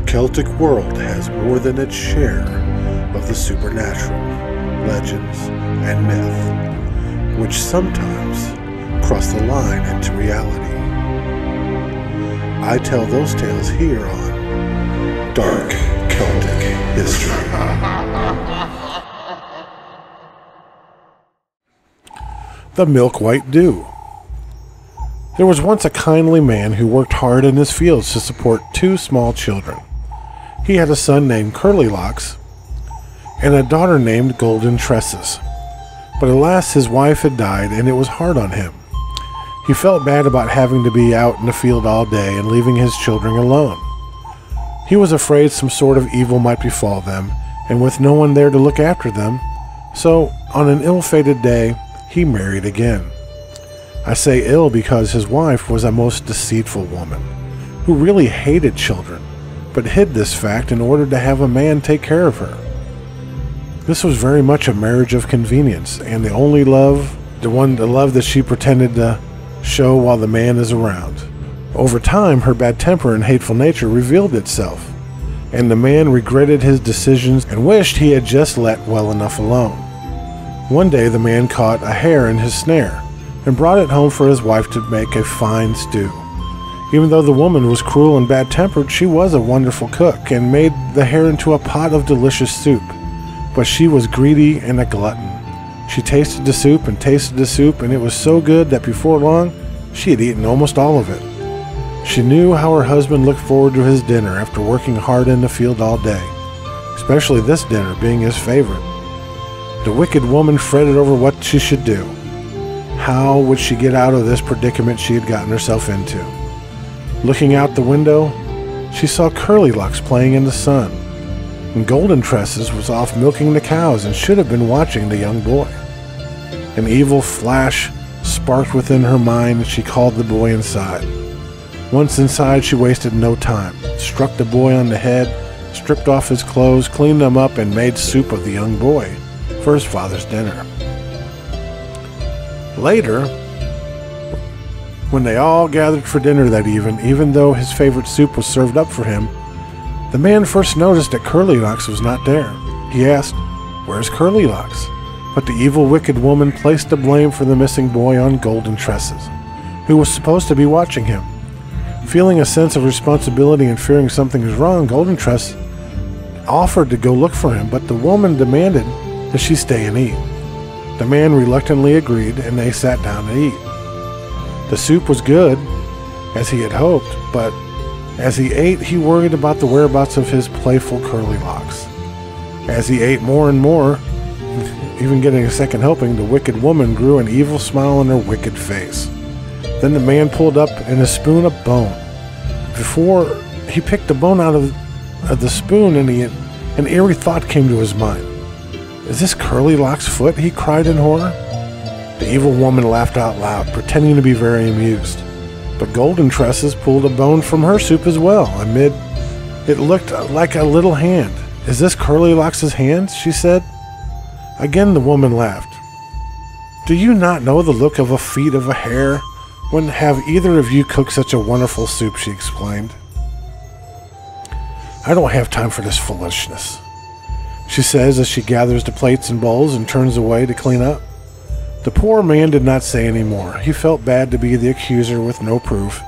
Celtic world has more than its share of the supernatural, legends, and myth, which sometimes cross the line into reality. I tell those tales here on Dark Celtic History. The Milk-White Dew. There was once a kindly man who worked hard in his fields to support two small children. He had a son named Curlylocks and a daughter named Golden Tresses. But alas, his wife had died, and it was hard on him. He felt bad about having to be out in the field all day and leaving his children alone. He was afraid some sort of evil might befall them, and with no one there to look after them, so on an ill-fated day, he married again. I say ill because his wife was a most deceitful woman, who really hated children, but hid this fact in order to have a man take care of her. This was very much a marriage of convenience, and the love that she pretended to show while the man is around. Over time, her bad temper and hateful nature revealed itself, and the man regretted his decisions and wished he had just let well enough alone. One day the man caught a hare in his snare, and brought it home for his wife to make a fine stew. Even though the woman was cruel and bad-tempered, she was a wonderful cook, and made the hare into a pot of delicious soup. But she was greedy and a glutton. She tasted the soup, and it was so good that before long, she had eaten almost all of it. She knew how her husband looked forward to his dinner after working hard in the field all day, especially this dinner being his favorite. The wicked woman fretted over what she should do. How would she get out of this predicament she had gotten herself into? Looking out the window, she saw Curlylocks playing in the sun, and Golden Tresses was off milking the cows and should have been watching the young boy. An evil flash sparked within her mind, and she called the boy inside. Once inside, she wasted no time, struck the boy on the head, stripped off his clothes, cleaned them up, and made soup of the young boy for his father's dinner. Later, when they all gathered for dinner that evening, even though his favorite soup was served up for him, the man first noticed that Curlylocks was not there. He asked, "Where's Curlylocks?" But the evil, wicked woman placed the blame for the missing boy on Golden Tresses, who was supposed to be watching him. Feeling a sense of responsibility and fearing something was wrong, Golden Tress offered to go look for him, but the woman demanded that she stay and eat. The man reluctantly agreed, and they sat down to eat. The soup was good, as he had hoped, but as he ate, he worried about the whereabouts of his playful Curlylocks. As he ate more and more, even getting a second helping, the wicked woman grew an evil smile on her wicked face. Then the man pulled up in a spoon a bone. Before he picked the bone out of the spoon, an eerie thought came to his mind. "Is this Curlylocks' foot?" he cried in horror. The evil woman laughed out loud, pretending to be very amused. But Golden Tresses pulled a bone from her soup as well. It looked like a little hand. "Is this Curlylocks' hand?" she said. Again the woman laughed. "Do you not know the look of a feet of a hare? When have either of you cooked such a wonderful soup?" she exclaimed. "I don't have time for this foolishness," she says as she gathers the plates and bowls and turns away to clean up. The poor man did not say any more. He felt bad to be the accuser with no proof,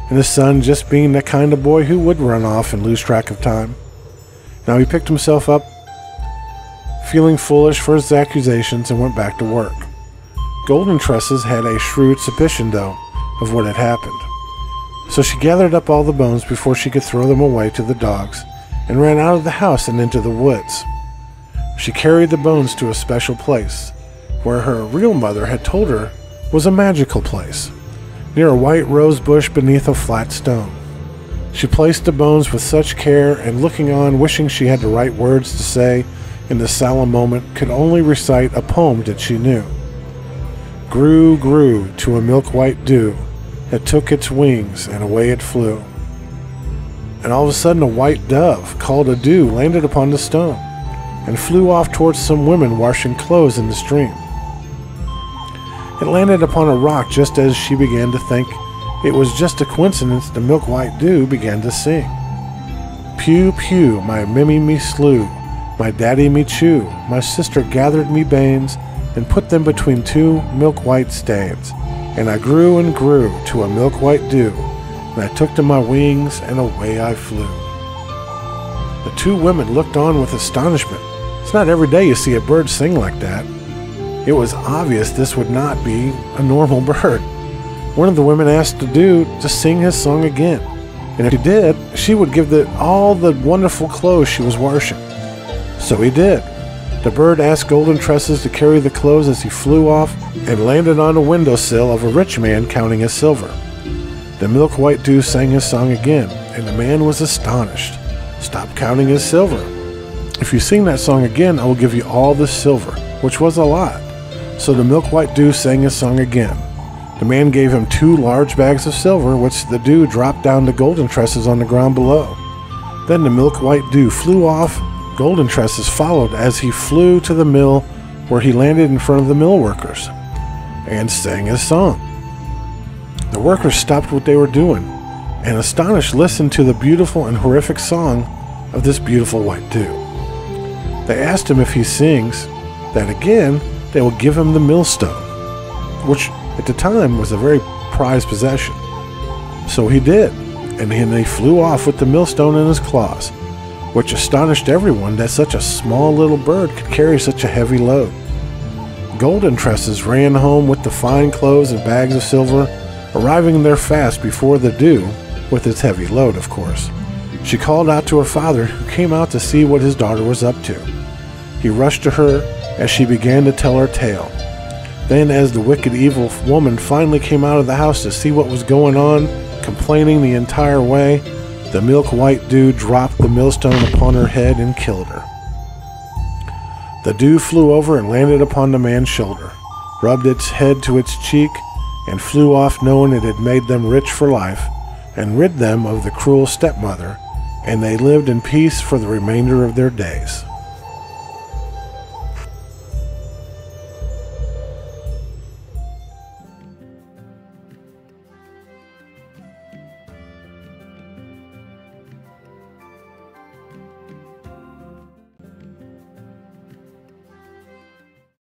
and his son just being the kind of boy who would run off and lose track of time. Now he picked himself up, feeling foolish for his accusations, and went back to work. Golden Tresses had a shrewd suspicion, though, of what had happened. So she gathered up all the bones before she could throw them away to the dogs, and ran out of the house and into the woods. She carried the bones to a special place, where her real mother had told her was a magical place, near a white rose bush beneath a flat stone. She placed the bones with such care, and looking on, wishing she had the right words to say in the solemn moment, could only recite a poem that she knew. Grew, grew to a milk-white dew, it took its wings, and away it flew. And all of a sudden a white dove, called a dew, landed upon the stone, and flew off towards some women washing clothes in the stream. It landed upon a rock just as she began to think it was just a coincidence. The milk-white dew began to sing. Pew, pew, my mimmy me slew, my daddy me chew, my sister gathered me banes, and put them between two milk-white stains. And I grew and grew to a milk-white dew, and I took to my wings, and away I flew. The two women looked on with astonishment. It's not every day you see a bird sing like that. It was obvious this would not be a normal bird. One of the women asked the dew to sing his song again, and if he did, she would give all the wonderful clothes she was washing. So he did. The bird asked Golden Tresses to carry the clothes as he flew off and landed on a windowsill of a rich man counting his silver. The milk-white dew sang his song again, and the man was astonished. Stop counting his silver. If you sing that song again, I will give you all the silver, which was a lot. So the milk-white dew sang his song again. The man gave him 2 large bags of silver, which the dew dropped down to Golden Tresses on the ground below. Then the milk-white dew flew off. Golden Tresses followed as he flew to the mill, where he landed in front of the mill workers and sang his song. The workers stopped what they were doing and, astonished, listened to the beautiful and horrific song of this beautiful white dew. They asked him if he sings that again, they will give him the millstone, which at the time was a very prized possession. So he did, and he flew off with the millstone in his claws, which astonished everyone that such a small little bird could carry such a heavy load. Golden Tresses ran home with the fine clothes and bags of silver, arriving there fast before the dew, with its heavy load, of course. She called out to her father, who came out to see what his daughter was up to. He rushed to her as she began to tell her tale. Then, as the wicked, evil woman finally came out of the house to see what was going on, complaining the entire way, the milk-white dew dropped the millstone upon her head and killed her. The dew flew over and landed upon the man's shoulder, rubbed its head to its cheek, and flew off, knowing it had made them rich for life, and rid them of the cruel stepmother, and they lived in peace for the remainder of their days.